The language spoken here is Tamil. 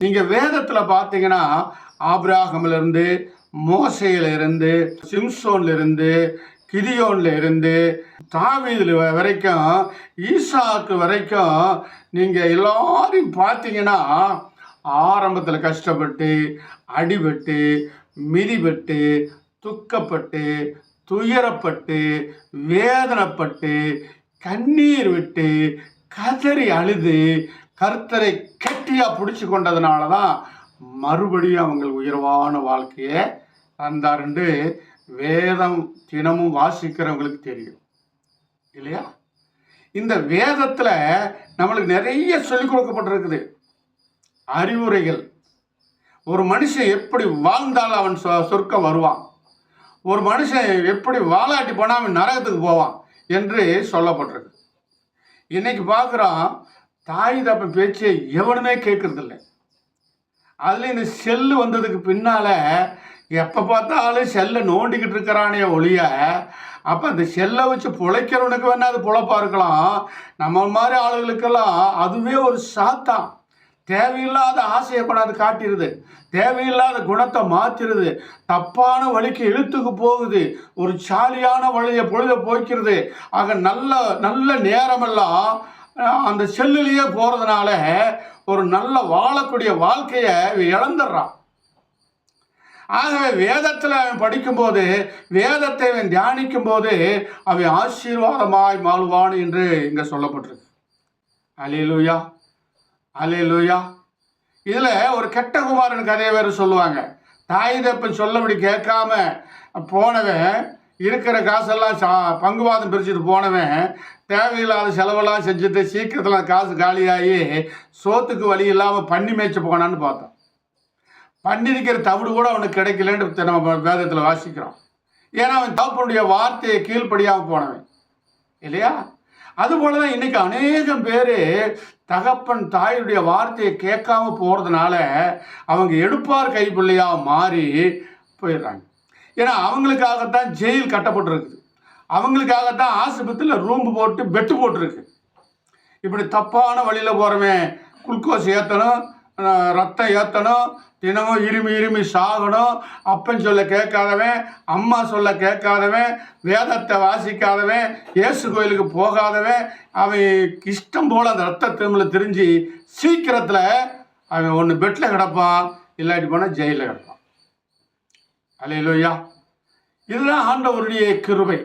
நீங்கள் வேதத்தில் பார்த்தீங்கன்னா ஆபிரகாமிலிருந்து, மோசையிலிருந்து, சிம்சோன்லேருந்து, கிதியோன்ல இருந்து, தாவீது வரைக்கும், ஈசாக்கு வரைக்கும் நீங்கள் எல்லாரையும் பார்த்தீங்கன்னா ஆரம்பத்தில் கஷ்டப்பட்டு, அடிபட்டு, மிதிபட்டு, துக்கப்பட்டு, துயரப்பட்டு, வேதனைப்பட்டு, கண்ணீர் விட்டு, கதறி அழுது, கர்த்தரை கெட்டியாக பிடிச்சி கொண்டதுனால தான் மறுபடியும் அவங்க உயர்வான வாழ்க்கையை தந்தாருண்டு வேதம் தினமும் வாசிக்கிறவங்களுக்கு தெரியும் இல்லையா? இந்த வேதத்தில் நம்மளுக்கு நிறைய சொல்லிக் கொடுக்கப்பட்டிருக்குது அறிவுரைகள். ஒரு மனுஷன் எப்படி வாழ்ந்தால் அவன் சொர்க்கம் வருவான், ஒரு மனுஷன் எப்படி வாழாட்டி போனால் அவன் நரகத்துக்கு போவான் என்று சொல்லப்பட்டிருக்கு. இன்னைக்கு பார்க்குறோம், தாய் தப்ப பேச்சை எவனுமே கேட்கறதில்லை. அதில் இந்த செல்லு வந்ததுக்கு பின்னால் எப்போ பார்த்தாலும் செல்லை நோண்டிக்கிட்டு இருக்கிறானே ஒழிய, அப்போ அந்த செல்லை வச்சு பிழைக்கிறவனுக்கு வேணா அது பிழைப்பா இருக்கலாம். நம்ம மாதிரி ஆளுகளுக்கெல்லாம் அதுவே ஒரு சாத்தான். தேவையில்லாத ஆசையை கொண்டாந்து காட்டிடுது, தேவையில்லாத குணத்தை மாற்றிடுது, தப்பான வழிக்கு இழுத்துக்கு போகுது, ஒரு சாலியான வழியை பொழுத போய்க்கிறது. ஆக நல்ல நல்ல நேரமெல்லாம் அந்த செல்லுலேயே போகிறதுனால ஒரு நல்ல வாழக்கூடிய வாழ்க்கையை இழந்துடுறான். ஆகவே வேதத்தில் அவன் படிக்கும்போது, வேதத்தை அவன் தியானிக்கும் போது அவன் ஆசீர்வாதமாய் மாறுவான் என்று இங்கே சொல்லப்பட்டிருக்கு. அல்லேலூயா, அல்லேலூயா. இதில் ஒரு கெட்ட குமாரன் கதையை வேறு சொல்லுவாங்க. தாய் தப்பன் சொல்லபடி கேட்காம போனவன், இருக்கிற காசெல்லாம் பங்குவாதம் பிரிச்சுட்டு போனவன், தேவையில்லாத செலவெல்லாம் செஞ்சுட்டு சீக்கிரத்தில் காசு காலியாகி சோத்துக்கு வழி இல்லாமல் பண்ணி மேய்ச்சி போனான்னு பார்த்தோம். பண்ணிருக்கிற தவிடு கூட அவனுக்கு கிடைக்கலன்னு நம்ம வேதத்தில் வாசிக்கிறோம். ஏன்னா அவன் தகப்பனுடைய வார்த்தையை கீழ்ப்படியாமல் போனவன் இல்லையா? அதுபோல தான் இன்றைக்கி அநேகம் பேர் தகப்பன் தாயுடைய வார்த்தையை கேட்காம போகிறதுனால அவங்க எடுப்பார் கைப்பிள்ளையாக மாறி போயிடுறாங்க. ஏன்னா அவங்களுக்காகத்தான் ஜெயில் கட்டப்பட்டுருக்குது, அவங்களுக்காகத்தான் ஆஸ்பத்திரியில் ரூம் போட்டு பெட்டு போட்டிருக்கு. இப்படி தப்பான வழியில் போகிறவன் குளுக்கோஸ் ஏற்றணும், ரத்தம் ஏற்றணும், தினமும் இருமி சாகணும், அப்பன் சொல்ல கேட்காதவன், அம்மா சொல்ல கேட்காதவன், வேதத்தை வாசிக்காதவன், இயேசு கோயிலுக்கு போகாதவன், அவன் இஷ்டம் போல் அந்த ரத்த திரும்பல திரிஞ்சு சீக்கிரத்தில் அவன் ஒன்று பெட்டில் கிடப்பான், இல்லாட்டி போனால் ஜெயிலில் கிடப்பான். அல்லேலூயா. இதுதான் ஆண்டவருடைய கிருபை.